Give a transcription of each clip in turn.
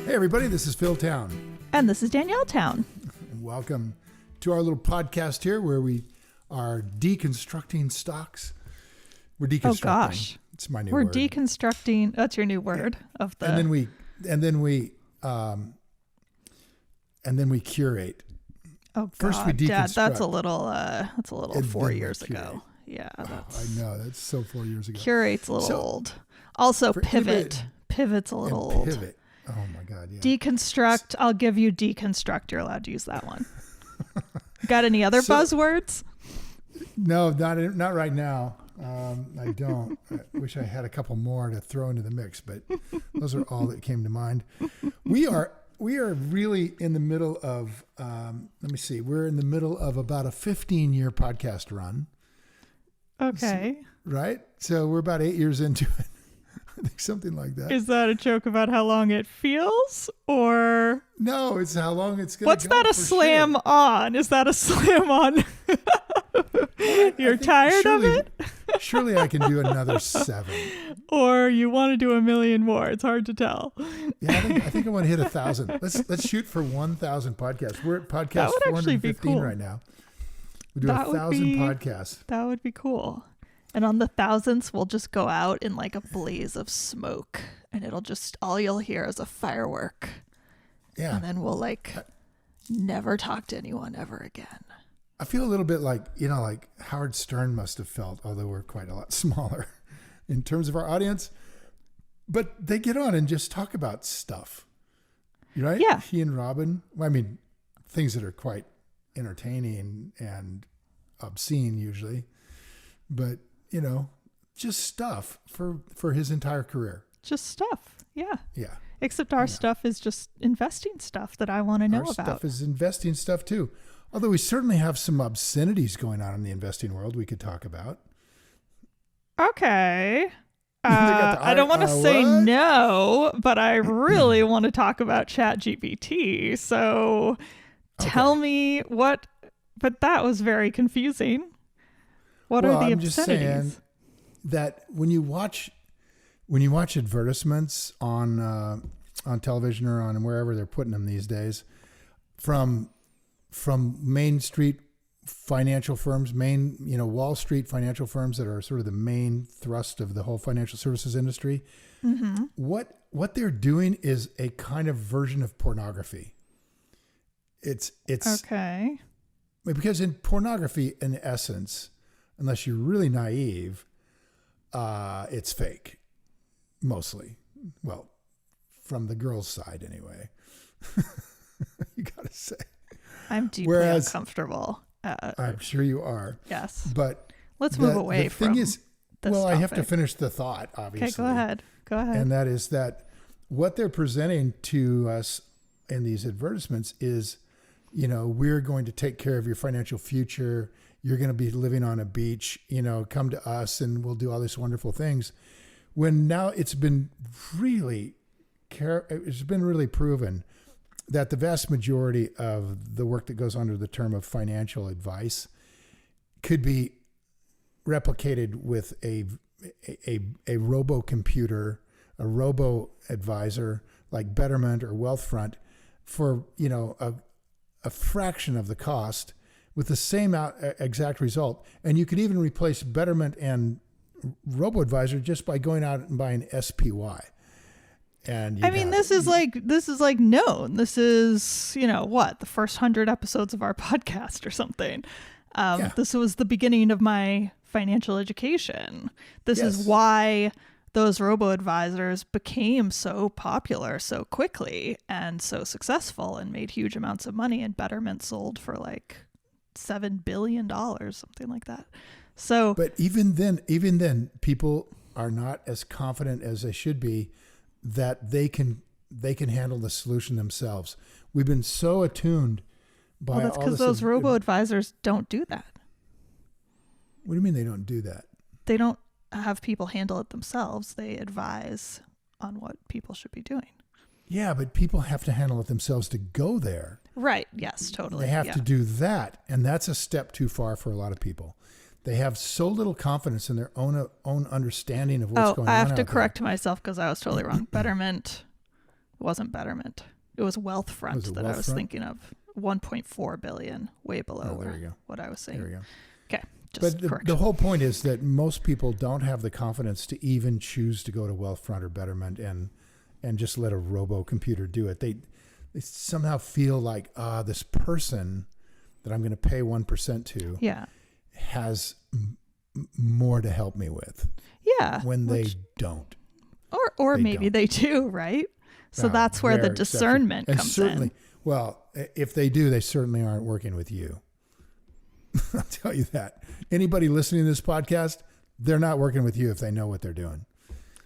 Hey everybody, this is Phil Town. And this is Danielle Town. And welcome to our little podcast here where we are deconstructing stocks. We're deconstructing. Oh gosh. It's my new word. word. We're deconstructing. That's your new word of the. And then we curate. Oh god. First we deconstruct. Dad, that's a little And 4 then years curate. ago. Yeah, that's. I know, that's so 4 years ago. Curate's a little old. Also pivot. anybody- Pivot's a little old. Pivot. Oh my God, yeah. Deconstruct. I'll give you deconstruct. You're allowed to use that one. Got any other buzzwords? No, not right now. I don't. I wish I had a couple more to throw into the mix, but those are all that came to mind. We are really in the middle of, let me see, we're in the middle of about a 15-year podcast run. Okay. Right? So we're about 8 years into it. I think something like that. Is that a joke about how long it feels, or No, it's how long it's going to go. what's that a for slam sure. on? Is that a slam on? You're tired of it? Surely I can do another 7. Or you want to do a million more? It's hard to tell. Yeah, I think I want to hit 1,000. Let's shoot for 1,000 podcasts. We're at podcast That would actually be 415 cool. right now. We do That would 1,000 be- podcasts. That would be cool. And on the 1,000th, we'll just go out in like a blaze of smoke, and it'll just all you'll hear is a firework. Yeah. And then we'll never talk to anyone ever again. I feel a little bit like Howard Stern must have felt, although we're quite a lot smaller in terms of our audience. But they get on and just talk about stuff, right? Yeah. He and Robin, things that are quite entertaining and obscene usually, but just stuff for his entire career. Just stuff. Yeah. Yeah. Except our stuff is just investing stuff that I want to know Our about. stuff is investing stuff too. Although we certainly have some obscenities going on in the investing world we could talk about. Okay. got the I don't want to say what? no, but I really want to talk about ChatGPT. So tell me what, but that was very confusing. What are the I'm obscenities? just saying that when you watch advertisements on television or on wherever they're putting them these days, from Main Street financial firms, Wall Street financial firms that are sort of the main thrust of the whole financial services industry, Mm-hmm. what they're doing is a kind of version of pornography. It's Okay. because in pornography, in essence, unless you're really naive, it's fake, mostly. Well, from the girl's side anyway. You gotta say. I'm deeply uncomfortable. I'm sure you are. Yes. But Let's move away the from thing is, this I have to topic. finish the thought, obviously. Okay, go ahead. And that is that what they're presenting to us in these advertisements is, we're going to take care of your financial future. You're going to be living on a beach, come to us and we'll do all these wonderful things. When now it's been really proven that the vast majority of the work that goes under the term of financial advice could be replicated with a robo-computer, a robo-advisor like Betterment or Wealthfront for, a fraction of the cost with the same exact result. And you could even replace Betterment and robo-advisor just by going out and buying SPY. And this is like known. This is, the first 100 episodes of our podcast or something. This was the beginning of my financial education. This is why those robo-advisors became so popular so quickly and so successful and made huge amounts of money, and Betterment sold for like $7 billion, something like that. So, but even then, people are not as confident as they should be that they can handle the solution themselves. We've been so attuned by well, that's all because this those robo-advisors don't do that. What do you mean they don't do that? They don't have people handle it themselves. They advise on what people should be doing. Yeah, but people have to handle it themselves to go there. Right. Yes, totally. They have to do that. And that's a step too far for a lot of people. They have so little confidence in their own understanding of what's going on. I have to out correct myself because I was totally wrong. Betterment It wasn't Betterment. It was Wealthfront that I was Wealthfront? thinking of. 1.4 billion, way below there you go. what I was saying. There we go. Okay, But the whole point is that most people don't have the confidence to even choose to go to Wealthfront or Betterment and just let a robo computer do it. They somehow feel like, this person that I'm going to pay 1% to has more to help me with. Yeah. When they don't. Or maybe they do, right? So that's where the discernment comes in. Well, if they do, they certainly aren't working with you. I'll tell you that. Anybody listening to this podcast, they're not working with you if they know what they're doing.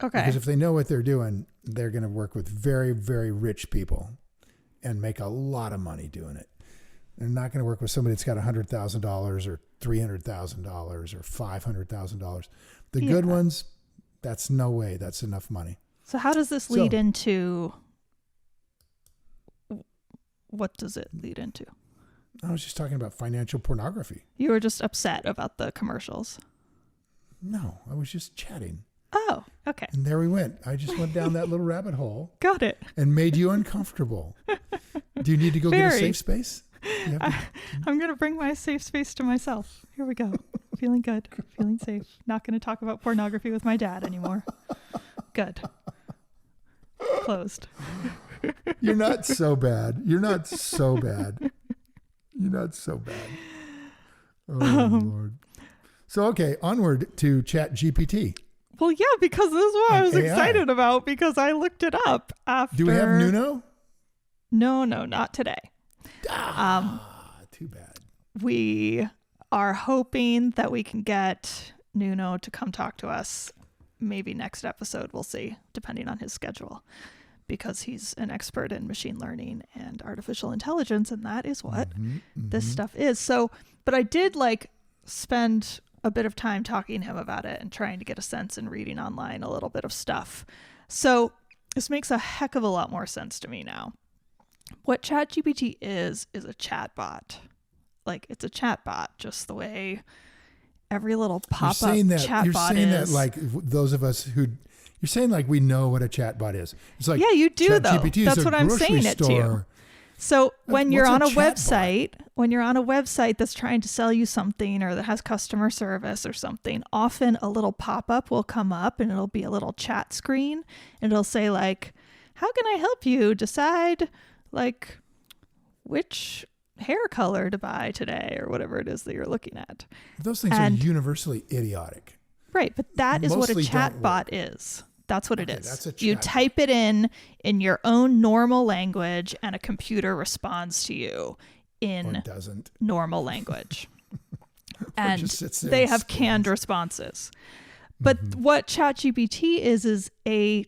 Okay. Because if they know what they're doing, they're going to work with very, very rich people and make a lot of money doing it. They're not going to work with somebody that's got $100,000 or $300,000 or $500,000. The good ones, that's no way. That's enough money. So how does this lead into? What does it lead into? I was just talking about financial pornography. You were just upset about the commercials. No, I was just chatting. Oh, okay. And there we went. I just went down that little rabbit hole. Got it. And made you uncomfortable. Do you need to go get a safe space? I'm going to bring my safe space to myself. Here we go. Feeling good. Feeling safe. Not going to talk about pornography with my dad anymore. Good. Closed. You're not so bad. You're not so bad. You're not so bad. Oh, Lord. So, okay, onward to ChatGPT. Well, yeah, because this is what I was excited about because I looked it up after. Do we have Nuno? No, not today. Too bad. We are hoping that we can get Nuno to come talk to us. Maybe next episode, we'll see, depending on his schedule, because he's an expert in machine learning and artificial intelligence, and that is what this stuff is. So, but I did spend a bit of time talking to him about it and trying to get a sense and reading online a little bit of stuff. So this makes a heck of a lot more sense to me now. What ChatGPT is a chatbot. It's a chatbot, just the way every little pop-up chatbot is. You're saying that like those of us who... You're saying like we know what a chatbot is. It's like, yeah, you do though. GPT That's what I'm saying it to you. So when you're on a website that's trying to sell you something or that has customer service or something, often a little pop-up will come up and it'll be a little chat screen and it'll say like, how can I help you decide which hair color to buy today or whatever it is that you're looking at. Those things are universally idiotic. Right, but that is what a chatbot is. That's what it is. That's a chatbot. You type it in your own normal language and a computer responds to you in normal language. And they have canned responses. But what ChatGPT is a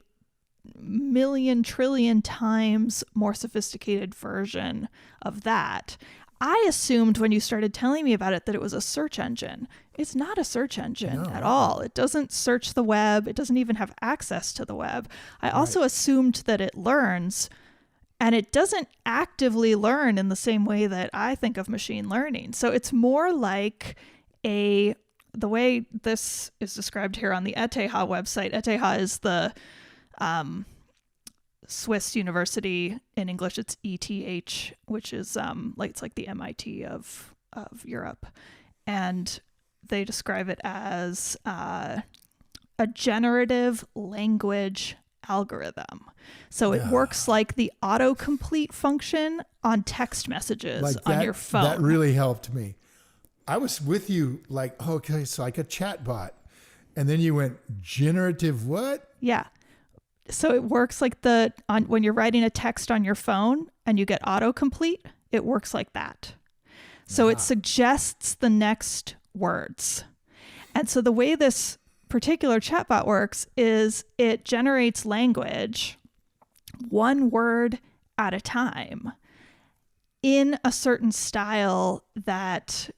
million trillion times more sophisticated version of that. I assumed when you started telling me about it that it was a search engine. It's not a search engine at all. It doesn't search the web. It doesn't even have access to the web. I also assumed that it learns, and it doesn't actively learn in the same way that I think of machine learning. So it's more like the way this is described here on the ETH website. ETH is the Swiss university. In English it's ETH, which is it's like the MIT of Europe, and they describe it as a generative language algorithm. So it works like the autocomplete function on text messages on your phone. That really helped me. I was with you okay, it's like a chat bot, and then you went generative what? Yeah. So it works like when you're writing a text on your phone and you get autocomplete, it works like that. So it suggests the next words. And so the way this particular chatbot works is it generates language one word at a time in a certain style that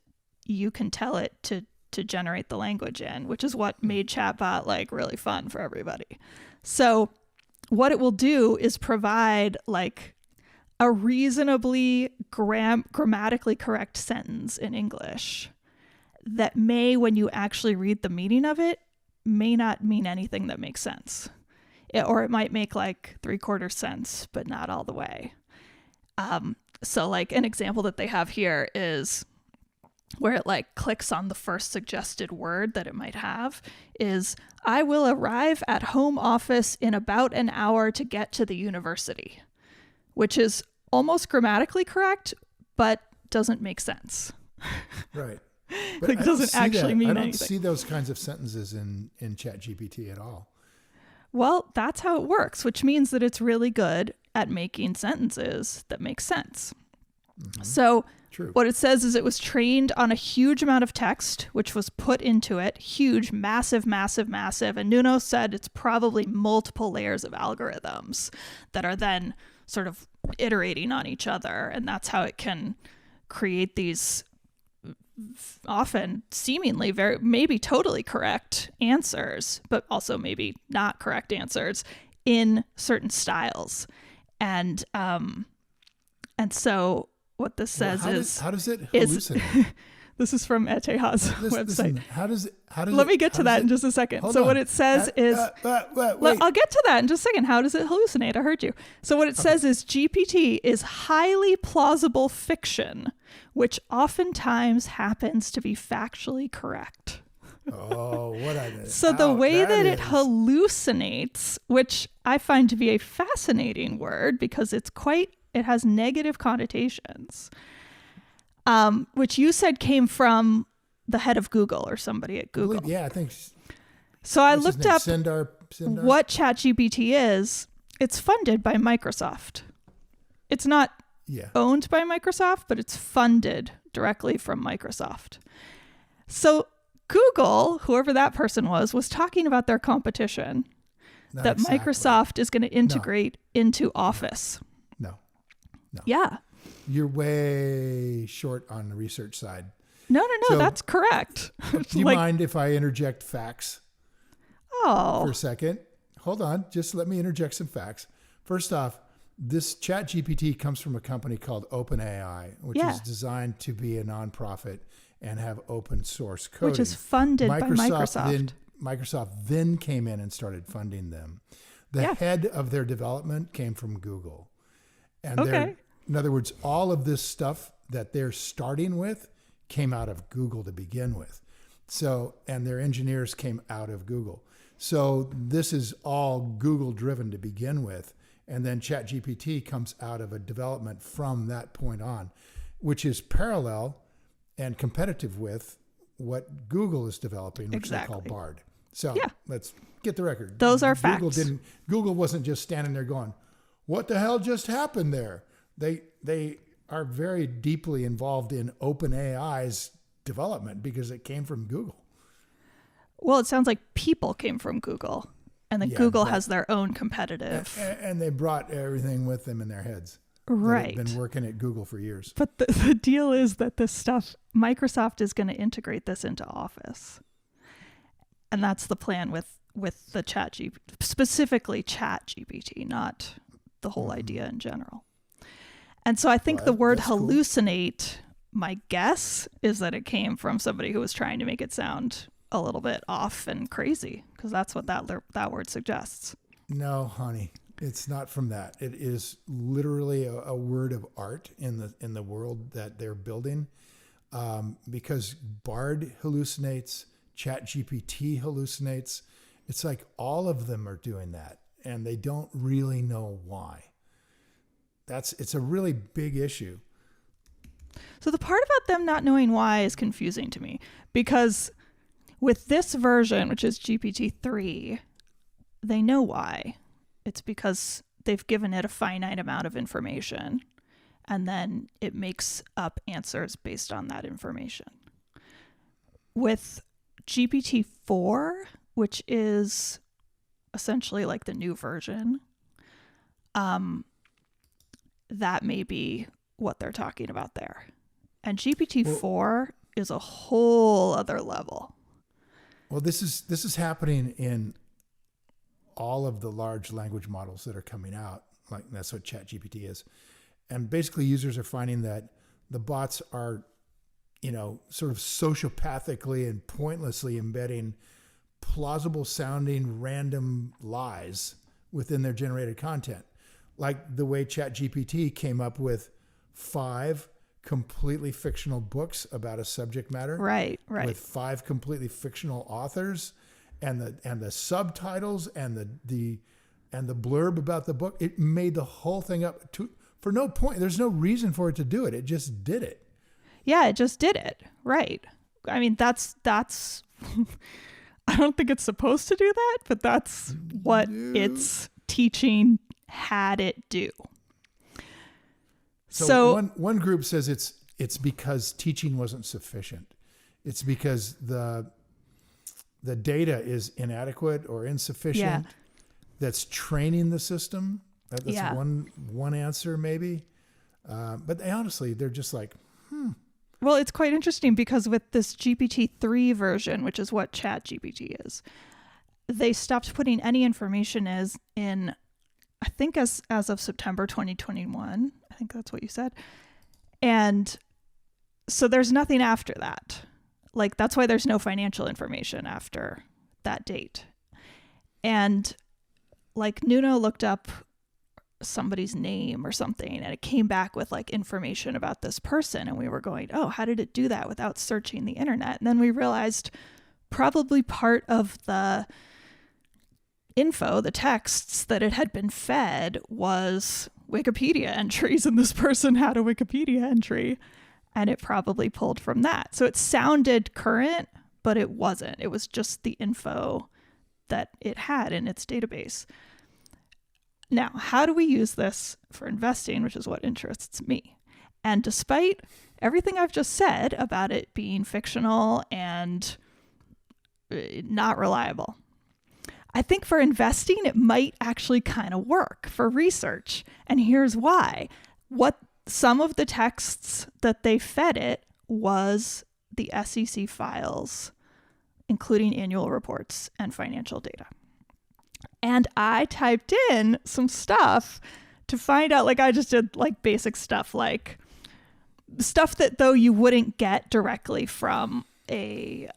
you can tell it to generate the language in, which is what made chatbot really fun for everybody. So what it will do is provide a reasonably grammatically correct sentence in English that may, when you actually read the meaning of it, may not mean anything that makes sense. or it might make like 3/4 sense, but not all the way. So like an example that they have here is where it like clicks on the first suggested word that it might have is, I will arrive at home office in about an hour to get to the university, which is almost grammatically correct, but doesn't make sense. Right. But Like doesn't actually mean anything. I don't see those kinds of sentences in ChatGPT at all. Well, that's how it works, which means that it's really good at making sentences that make sense. Mm-hmm. So True. What it says is it was trained on a huge amount of text, which was put into it. Huge, massive, massive, massive. And Nuno said it's probably multiple layers of algorithms that are then sort of iterating on each other. And that's how it can create these often seemingly very, maybe totally correct answers, but also maybe not correct answers in certain styles. And so what this says how does it hallucinate? This is from X.AI.'s website. Listen, how does Let me get to that in just a second. So what it says is, I'll get to that in just a second. How does it hallucinate? I heard you. So what it says is GPT is highly plausible fiction, which oftentimes happens to be factually correct. Oh, what I did. So the way that it hallucinates, which I find to be a fascinating word because it has negative connotations, which you said came from the head of Google or somebody at Google. I think. So I looked up Sundar. what ChatGPT is. It's funded by Microsoft. It's not owned by Microsoft, but it's funded directly from Microsoft. So Google, whoever that person was talking about their competition that Microsoft is going to integrate into Office. No. Yeah. You're way short on the research side. No, so, that's correct. Do you mind if I interject facts? Oh. For a second. Hold on. Just let me interject some facts. First off, this ChatGPT comes from a company called OpenAI, which is designed to be a nonprofit and have open source coding. Which is funded by Microsoft. Microsoft then came in and started funding them. The head of their development came from Google. And in other words, all of this stuff that they're starting with came out of Google to begin with. So, and their engineers came out of Google. So this is all Google driven to begin with. And then ChatGPT comes out of a development from that point on, which is parallel and competitive with what Google is developing, which they call Bard. So let's get the record. Those are facts. Google wasn't just standing there going, what the hell just happened there? They are very deeply involved in OpenAI's development because it came from Google. Well, it sounds like people came from Google, and then Google has their own competitive. And they brought everything with them in their heads. Right. They've been working at Google for years. But the deal is that this stuff, Microsoft is going to integrate this into Office. And that's the plan with the ChatGPT, specifically ChatGPT, not the whole idea in general. And so I think the word hallucinate, my guess is that it came from somebody who was trying to make it sound a little bit off and crazy, because that's what that word suggests. No, honey, it's not from that. It is literally a word of art in the world that they're building, because Bard hallucinates, ChatGPT hallucinates. It's like all of them are doing that, and they don't really know why. It's a really big issue. So the part about them not knowing why is confusing to me, because with this version, which is GPT-3, they know why. It's because they've given it a finite amount of information, and then it makes up answers based on that information. With GPT-4, which is essentially like the new version, that may be what they're talking about there. And GPT-4 is a whole other level. Well, this is happening in all of the large language models that are coming out. Like that's what ChatGPT is. And basically users are finding that the bots are, sort of sociopathically and pointlessly embedding plausible sounding random lies within their generated content. Like the way ChatGPT came up with 5 completely fictional books about a subject matter. Right. With 5 completely fictional authors, and the subtitles and the blurb about the book. It made the whole thing up for no point. There's no reason for it to do it. It just did it. Yeah, it just did it. Right. I mean, that's I don't think it's supposed to do that, but that's what its teaching had it do. So one group says it's because teaching wasn't sufficient. It's because the data is inadequate or insufficient. Yeah. That's training the system. That's one answer maybe. But they're just like, Well, it's quite interesting because with this GPT-3 version, which is what ChatGPT is, they stopped putting any information in, I think as of September 2021. I think that's what you said. And so there's nothing after that. Like, that's why there's no financial information after that date. And like Nuno looked up somebody's name or something, and it came back with like information about this person, and we were going, oh, how did it do that without searching the internet? And then we realized probably part of the info, the texts that it had been fed, was Wikipedia entries, and this person had a Wikipedia entry, and it probably pulled from that. So it sounded current, but it wasn't. It was just the info that it had in its database. Now, how do we use this for investing, which is what interests me? And despite everything I've just said about it being fictional and not reliable, I think for investing, it might actually kind of work for research. And here's why. What some of the texts that they fed it was the SEC files, including annual reports and financial data. And I typed in some stuff to find out, like I just did like basic stuff, like stuff that though you wouldn't get directly from a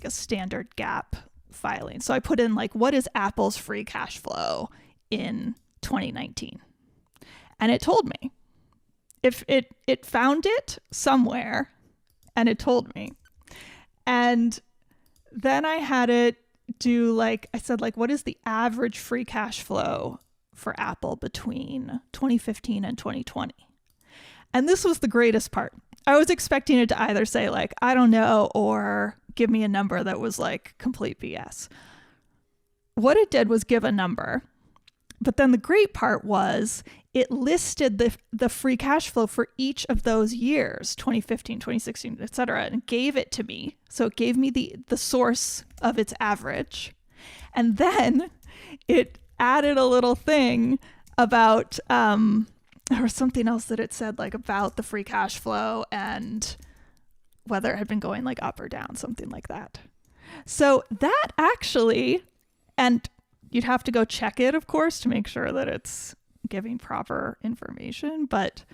standard GAAP filing. So I put in like, what is Apple's free cash flow in 2019? And it told me. If it found it somewhere and it told me. And then I had it do like, I said, like, what is the average free cash flow for Apple between 2015 and 2020? And this was the greatest part. I was expecting it to either say like, I don't know, or give me a number that was like complete BS. What it did was give a number. But then the great part was it listed the free cash flow for each of those years, 2015, 2016, et cetera, and gave it to me. So it gave me the source of its average. And then it added a little thing about, or something else that it said like about the free cash flow and whether it had been going like up or down, something like that. So that actually, and you'd have to go check it, of course, to make sure that it's giving proper information, but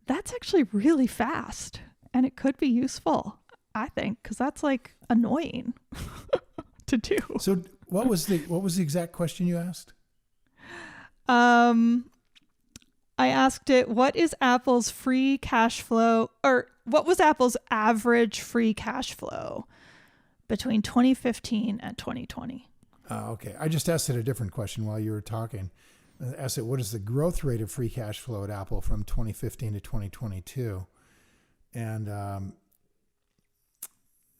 that's actually really fast and it could be useful, I think, because that's like annoying to do. So what was the exact question you asked? I asked it, what is Apple's free cash flow, or what was Apple's average free cash flow between 2015 and 2020? Okay. I just asked it a different question while you were talking. I asked it, what is the growth rate of free cash flow at Apple from 2015 to 2022? And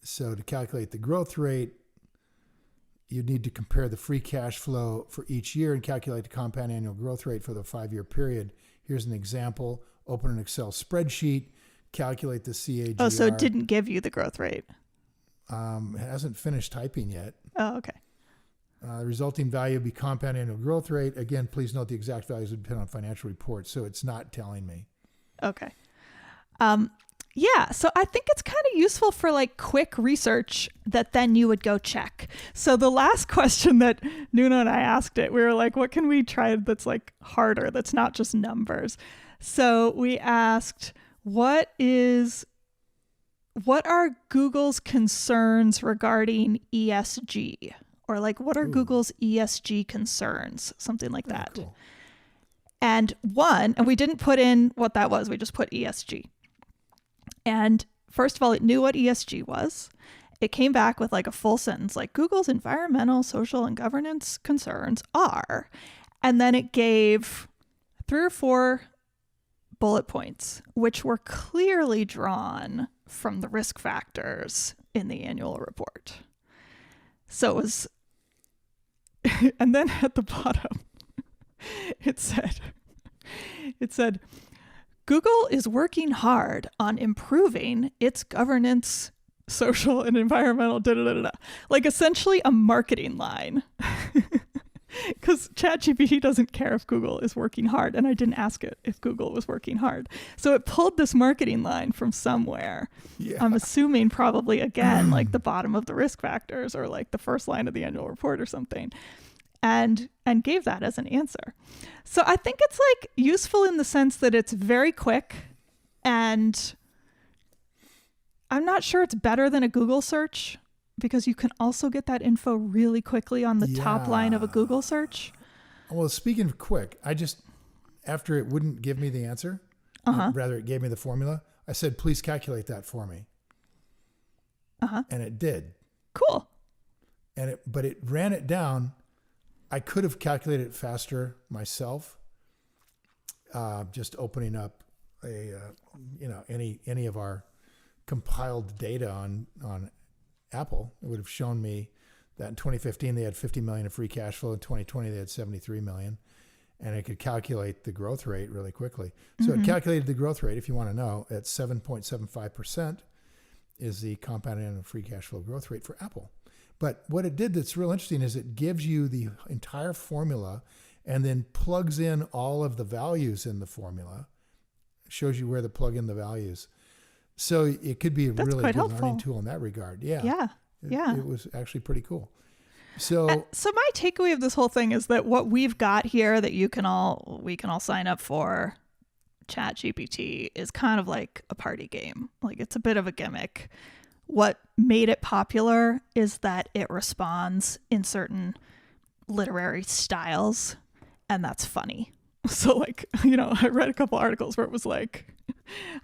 so to calculate the growth rate, you need to compare the free cash flow for each year and calculate the compound annual growth rate for the 5-year period. Here's an example. Open an Excel spreadsheet, calculate the CAGR. Oh, so it didn't give you the growth rate. It hasn't finished typing yet. Oh, okay. The resulting value would be compound annual growth rate. Again, please note the exact values would depend on financial reports, so it's not telling me. Okay. Yeah, so I think it's kind of useful for like quick research that then you would go check. So the last question that Nuno and I asked it, we were like, what can we try that's like harder, that's not just numbers? So we asked, what are Google's concerns regarding ESG? or like, what are Google's ESG concerns? Something like that. Cool. And we didn't put in what that was. We just put ESG. And first of all, it knew what ESG was. It came back with like a full sentence, like Google's environmental, social, and governance concerns are. And then it gave 3 or 4 bullet points, which were clearly drawn from the risk factors in the annual report. So it was, and then at the bottom, it said, Google is working hard on improving its governance, social, and environmental, like essentially a marketing line. Because ChatGPT doesn't care if Google is working hard, and I didn't ask it if Google was working hard. So it pulled this marketing line from somewhere. Yeah. I'm assuming probably, again, like the bottom of the risk factors or like the first line of the annual report or something, and gave that as an answer. So I think it's like useful in the sense that it's very quick, and I'm not sure it's better than a Google search, because you can also get that info really quickly on the top line of a Google search. Well, speaking of quick, after it wouldn't give me the answer, rather it gave me the formula, I said, please calculate that for me. And it did. Cool. But it ran it down. I could have calculated it faster myself, just opening up any of our compiled data on Apple. It would have shown me that in 2015 they had 50 million of free cash flow. In 2020 they had 73 million, and it could calculate the growth rate really quickly. So it calculated the growth rate, if you want to know, at 7.75% is the compounded annual free cash flow growth rate for Apple. But what it did that's real interesting is it gives you the entire formula and then plugs in all of the values in the formula, shows you where to plug in the values. So it could be a really good learning tool in that regard. Yeah. It was actually pretty cool. So my takeaway of this whole thing is that what we've got here that we can all sign up for, ChatGPT, is kind of like a party game. Like, it's a bit of a gimmick. What made it popular is that it responds in certain literary styles, and that's funny. So like, I read a couple articles where it was like,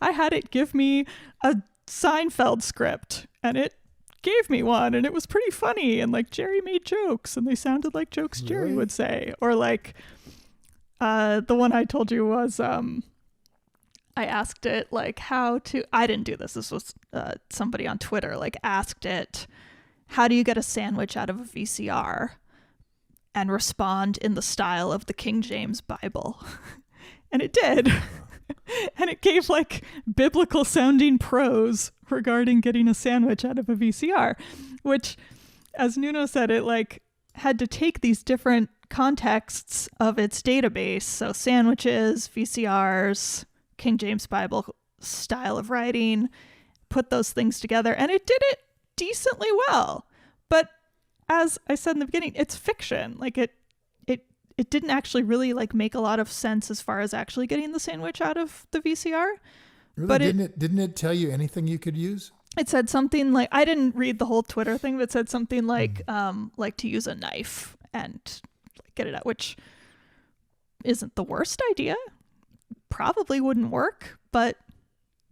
I had it give me a Seinfeld script and it gave me one and it was pretty funny, and like Jerry made jokes and they sounded like jokes Jerry would say. Or like the one I told you was I asked it like I didn't do this. This was somebody on Twitter like asked it, how do you get a sandwich out of a VCR? And respond in the style of the King James Bible. And it did. And it gave like biblical sounding prose regarding getting a sandwich out of a VCR, which, as Nuno said, it like had to take these different contexts of its database. So sandwiches, VCRs, King James Bible style of writing, put those things together, and it did it decently well. But as I said in the beginning, it's fiction. Like it didn't actually really like make a lot of sense as far as actually getting the sandwich out of the VCR. Really? But didn't it tell you anything you could use? It said something like, I didn't read the whole Twitter thing, but it said something like to use a knife and get it out, which isn't the worst idea. Probably wouldn't work, but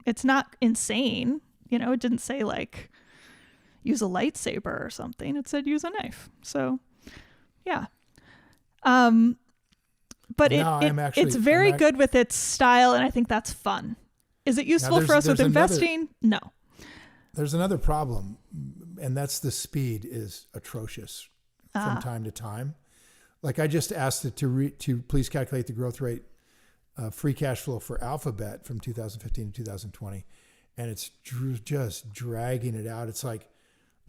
it's not insane. It didn't say like use a lightsaber or something. It said use a knife. So yeah. But it's very good with its style, and I think that's fun. Is it useful for us with investing? No. There's another problem, and that's the speed is atrocious from time to time. Like I just asked it to please calculate the growth rate free cash flow for Alphabet from 2015 to 2020, and it's just dragging it out. It's like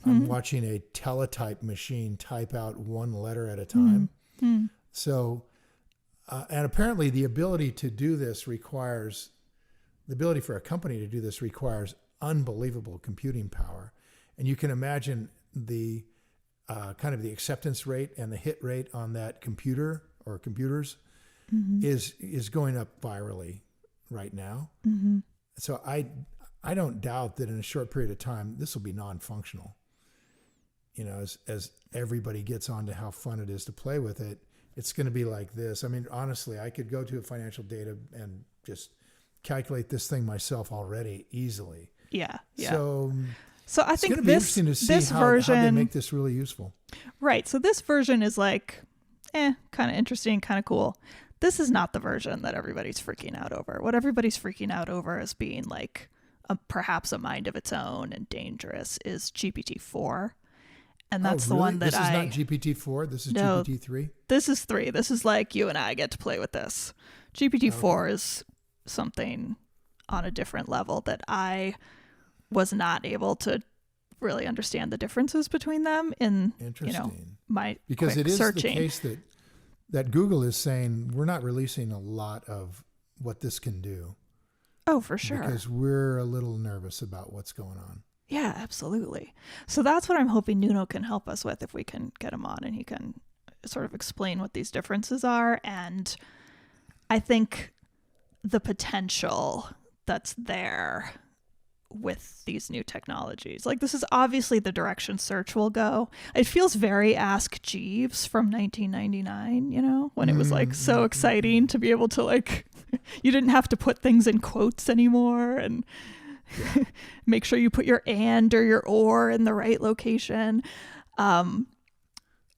I'm watching a teletype machine type out one letter at a time. So, and apparently the ability for a company to do this requires unbelievable computing power. And you can imagine the kind of the acceptance rate and the hit rate on that computer or computers is going up virally right now. So I don't doubt that in a short period of time, this will be non-functional. as everybody gets on to how fun it is to play with it, it's going to be like this. I mean, honestly, I could go to a financial data and just calculate this thing myself already easily. Yeah. So I it's think going to be interesting to see how they make this really useful. Right. So this version is like, kind of interesting, kind of cool. This is not the version that everybody's freaking out over. What everybody's freaking out over as being like perhaps a mind of its own and dangerous is GPT-4. And that's the one that This is not GPT-4. This is GPT-3. This is 3. This is like you and I get to play with this. GPT-4 is something on a different level that I was not able to really understand the differences between them in my because quick it is searching. The case that Google is saying we're not releasing a lot of what this can do. Oh, for sure. Because we're a little nervous about what's going on. Yeah, absolutely. So that's what I'm hoping Nuno can help us with if we can get him on and he can sort of explain what these differences are. And I think the potential that's there with these new technologies. Like, this is obviously the direction search will go. It feels very Ask Jeeves from 1999, when it was like so exciting to be able to like, you didn't have to put things in quotes anymore and make sure you put your and or your or in the right location. And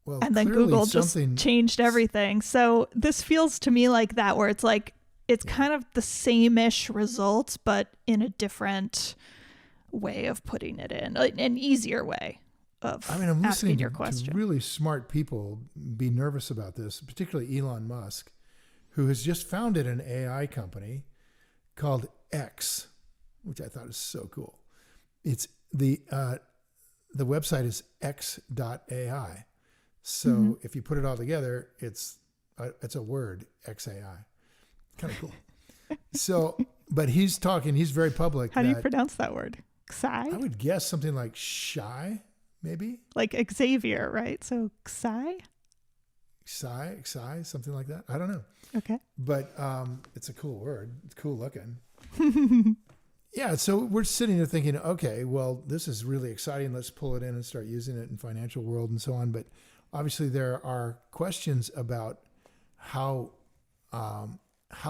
then Google just changed everything. So this feels to me like that, where it's like, it's kind of the same-ish results, but in a different way of putting it in, an easier way of I'm asking your listening question. to really smart people be nervous about this, particularly Elon Musk, who has just founded an AI company called X, which I thought is so cool. It's the website is X.AI. So if you put it all together, it's a word, X.AI. Kind of cool. So, but he's very public. How do you pronounce that word? Xi? I would guess something like shy, maybe. Like Xavier, right? So Xi? Xi, something like that. I don't know. Okay. But it's a cool word. It's cool looking. Yeah, so we're sitting there thinking, okay, well, this is really exciting. Let's pull it in and start using it in financial world and so on. But obviously there are questions about how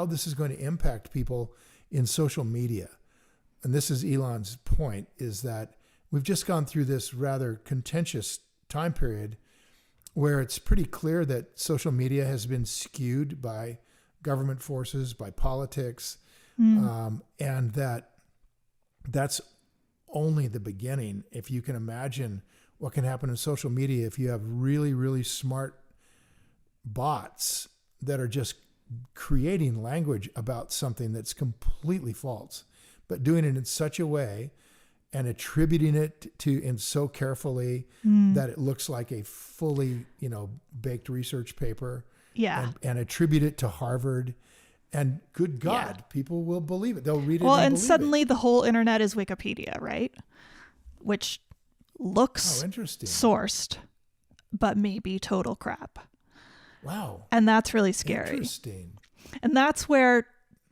this is going to impact people in social media. And this is Elon's point, is that we've just gone through this rather contentious time period where it's pretty clear that social media has been skewed by government forces, by politics, and that's only the beginning. If you can imagine what can happen in social media if you have really, really smart bots that are just creating language about something that's completely false, but doing it in such a way and attributing it to in so carefully that it looks like a fully, baked research paper. Yeah. And attribute it to Harvard. And good God, people will believe it. They'll read it. Well, and suddenly the whole internet is Wikipedia, right? Which looks sourced, but maybe total crap. Wow. And that's really scary. Interesting. And that's where,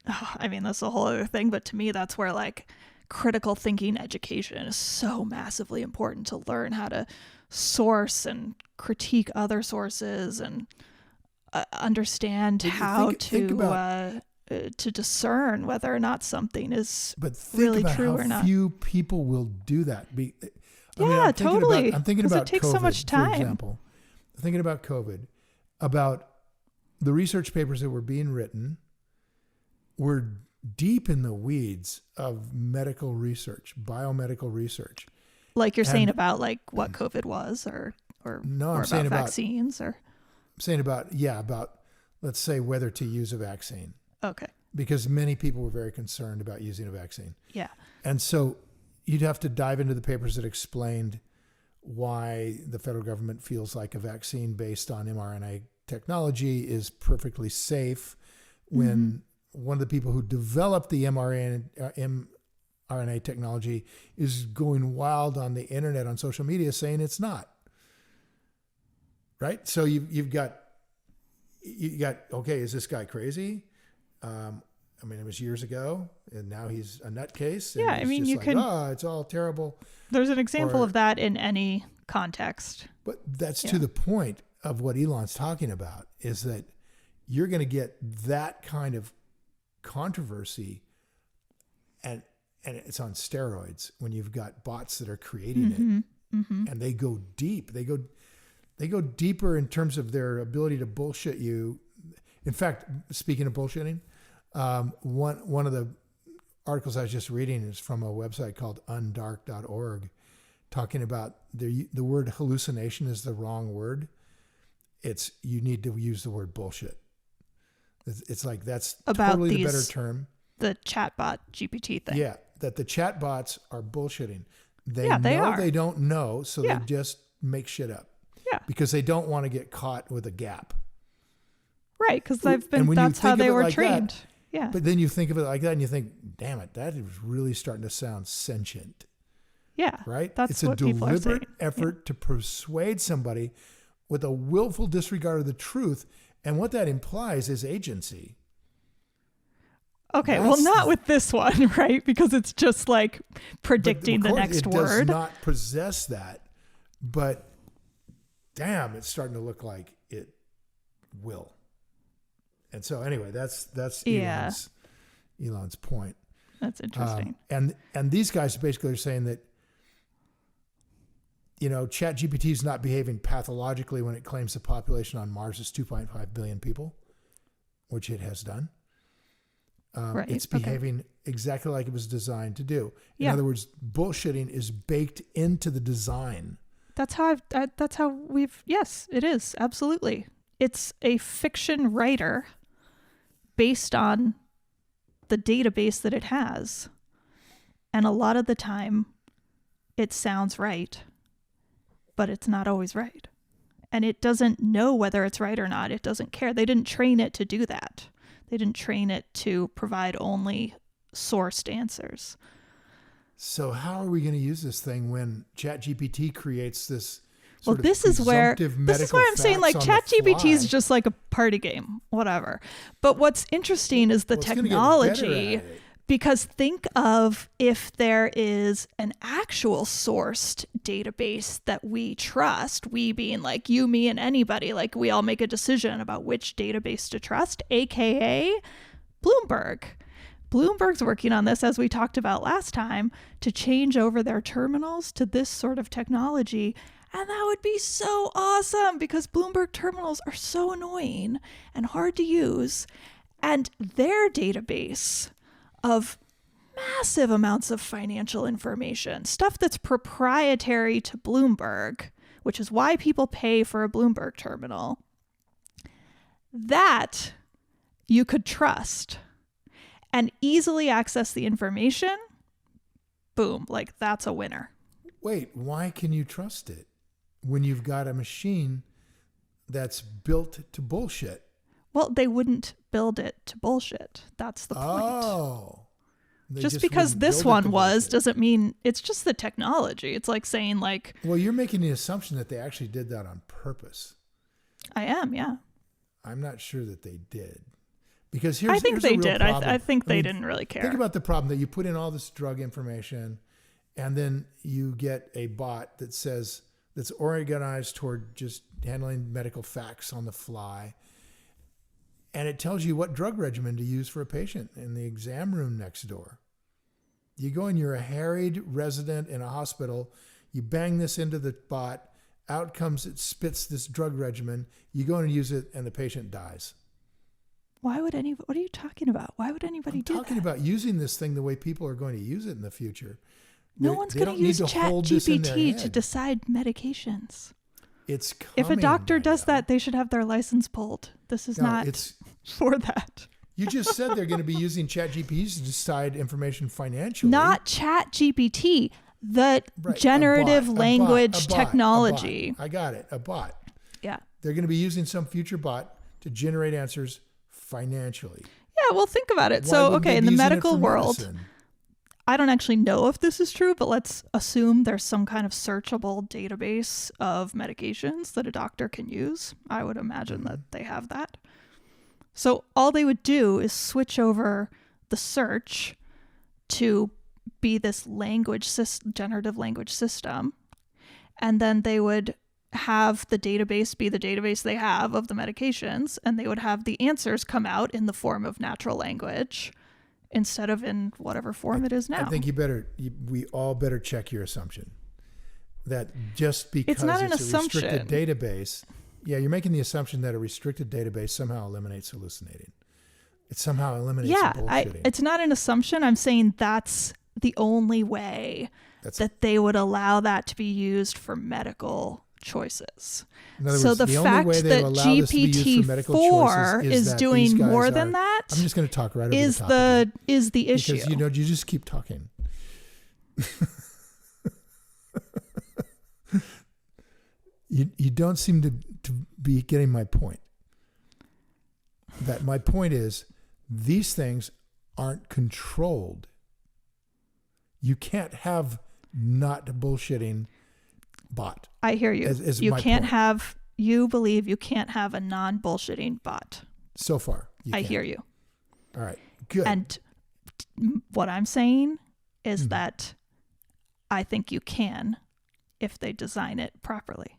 that's a whole other thing, but to me, that's where like critical thinking education is so massively important, to learn how to source and critique other sources and understand how to discern whether or not something is really true or not. Few people will do that. Totally. I'm thinking about it takes COVID, so much time. For example. I'm thinking about COVID, about the research papers that were being written were deep in the weeds of medical research, biomedical research. Like you're saying about like what COVID was or about vaccines or. I'm saying about, let's say, whether to use a vaccine. Okay. Because many people were very concerned about using a vaccine. Yeah. And so you'd have to dive into the papers that explained why the federal government feels like a vaccine based on mRNA technology is perfectly safe, when one of the people who developed the mRNA technology is going wild on the internet, on social media, saying it's not. Right? So you've got, okay, is this guy crazy? It was years ago, and now he's a nutcase. Yeah, you can. It's all terrible. There's an example of that in any context. But that's to the point of what Elon's talking about, is that you're going to get that kind of controversy, and it's on steroids when you've got bots that are creating it, and they go deep. They go deeper in terms of their ability to bullshit you. In fact, speaking of bullshitting, one of the articles I was just reading is from a website called undark.org, talking about the word hallucination is the wrong word. You need to use the word bullshit. It's like that's about totally the better term. The chatbot GPT thing. Yeah, that the chatbots are bullshitting. They are. Don't know, so they just make shit up. Yeah. Because they don't want to get caught with a gap. Right, because that's how they were like trained. Yeah. But then you think of it like that and you think, damn it, that is really starting to sound sentient. Yeah. Right? That's it's what a people are saying. deliberate effort to persuade somebody with a willful disregard of the truth. And what that implies is agency. Okay, well, not with this one, right? Because it's just like predicting the next word. It does not possess that, but damn, it's starting to look like it will. And so anyway, that's Elon's point. That's interesting. And these guys basically are saying that, ChatGPT is not behaving pathologically when it claims the population on Mars is 2.5 billion people, which it has done. Right. It's behaving exactly like it was designed to do. In other words, bullshitting is baked into the design. Yes, it is. Absolutely. It's a fiction writer based on the database that it has. And a lot of the time it sounds right, but it's not always right. And it doesn't know whether it's right or not. It doesn't care. They didn't train it to do that. They didn't train it to provide only sourced answers. So how are we going to use this thing when ChatGPT creates this this is where I'm saying, like, ChatGPT is just like a party game, whatever. But what's interesting is the technology, because think of if there is an actual sourced database that we trust, we being like you, me, and anybody, like we all make a decision about which database to trust, aka Bloomberg. Bloomberg's working on this, as we talked about last time, to change over their terminals to this sort of technology. And that would be so awesome because Bloomberg terminals are so annoying and hard to use. And their database of massive amounts of financial information, stuff that's proprietary to Bloomberg, which is why people pay for a Bloomberg terminal, that you could trust and easily access the information. Boom, like that's a winner. Wait, why can you trust it when you've got a machine that's built to bullshit? Well, they wouldn't build it to bullshit. That's the point. Oh. Just because this one doesn't mean it's just the technology. It's like saying like... Well, you're making the assumption that they actually did that on purpose. I am, yeah. I'm not sure that they did. Because I think they did. I think they didn't really care. Think about the problem that you put in all this drug information and then you get a bot that's organized toward just handling medical facts on the fly. And it tells you what drug regimen to use for a patient in the exam room next door. You go and you're a harried resident in a hospital. You bang this into the bot. Out comes, it spits this drug regimen. You go and use it and the patient dies. What are you talking about? Why would anybody do that? I'm talking about using this thing the way people are going to use it in the future. No one's going to use ChatGPT to decide medications. It's coming. If a doctor does that, they should have their license pulled. This is not for that. You just said they're going to be using ChatGPT to decide information financially. Not ChatGPT, the generative language technology. I got it. A bot. Yeah. They're going to be using some future bot to generate answers financially. Yeah, well, think about it. So, okay, in the medical world, I don't actually know if this is true, but let's assume there's some kind of searchable database of medications that a doctor can use. I would imagine that they have that. So all they would do is switch over the search to be this generative language system. and then they would have the database be the database they have of the medications, and they would have the answers come out in the form of natural language instead of in whatever form it is now. I think we all better check your assumption that just because it's not an assumption. Restricted database, you're making the assumption that a restricted database somehow eliminates hallucinating. It somehow eliminates bullshitting. It's not an assumption. I'm saying that's the only way that they would allow that to be used for medical choices. In other so words, the fact that GPT-4 is doing more than that, I'm just going to talk right over is the top of you. Is the issue. Because you just keep talking. You don't seem to be getting my point. That my point is, these things aren't controlled. You can't have not bullshitting bot. I hear you. You believe you can't have a non-bullshitting bot. So far. I hear you. All right. Good. And what I'm saying is that I think you can if they design it properly.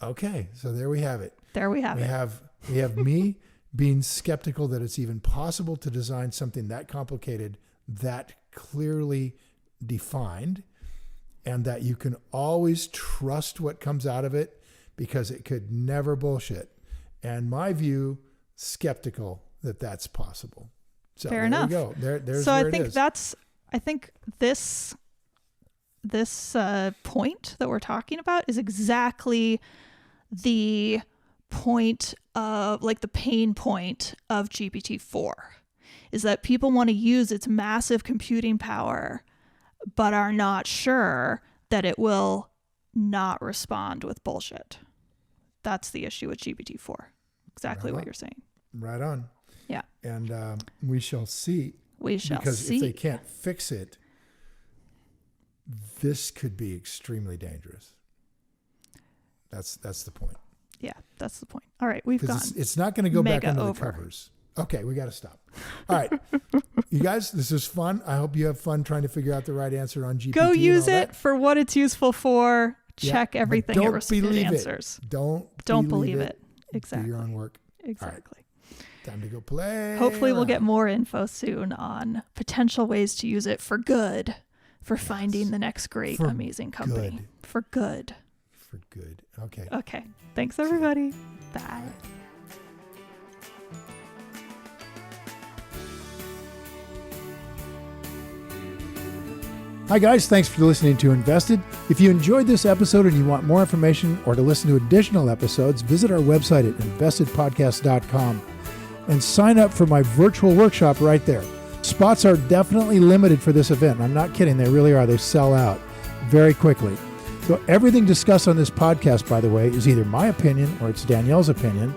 Okay. So there we have it. We have me being skeptical that it's even possible to design something that complicated, that clearly defined, and that you can always trust what comes out of it because it could never bullshit. And my view, skeptical that that's possible. So fair enough. There you go. There's so where I think it is. I think this point that we're talking about is exactly the point of, like, the pain point of GPT-4, is that people want to use its massive computing power but are not sure that it will not respond with bullshit. That's the issue with GPT-4. Exactly what you're saying. Right on. Yeah. And we shall see. Because if they can't fix it, this could be extremely dangerous. That's the point. Yeah, that's the point. All right, we've gone. It's not going to go back under over. the covers. Okay, we got to stop. All right. You guys, this was fun. I hope you have fun trying to figure out the right answer on GPT. Go use it for what it's useful for. Check everything it answers. Don't believe it. Exactly. Do your own work. Exactly. Right. Time to go play. Hopefully we'll get more info soon on potential ways to use it for good, for finding the next great, amazing company. For good. For good. Okay. Okay. Thanks, everybody. Bye. Hi guys, thanks for listening to InvestED. If you enjoyed this episode and you want more information or to listen to additional episodes, visit our website at investedpodcast.com and sign up for my virtual workshop right there. Spots are definitely limited for this event. I'm not kidding, they really are. They sell out very quickly. So everything discussed on this podcast, by the way, is either my opinion or it's Danielle's opinion.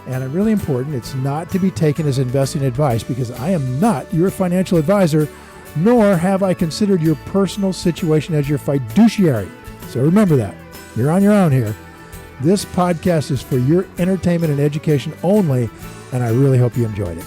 And really important, it's not to be taken as investing advice because I am not your financial advisor, nor have I considered your personal situation as your fiduciary. So remember that. You're on your own here. This podcast is for your entertainment and education only, and I really hope you enjoyed it.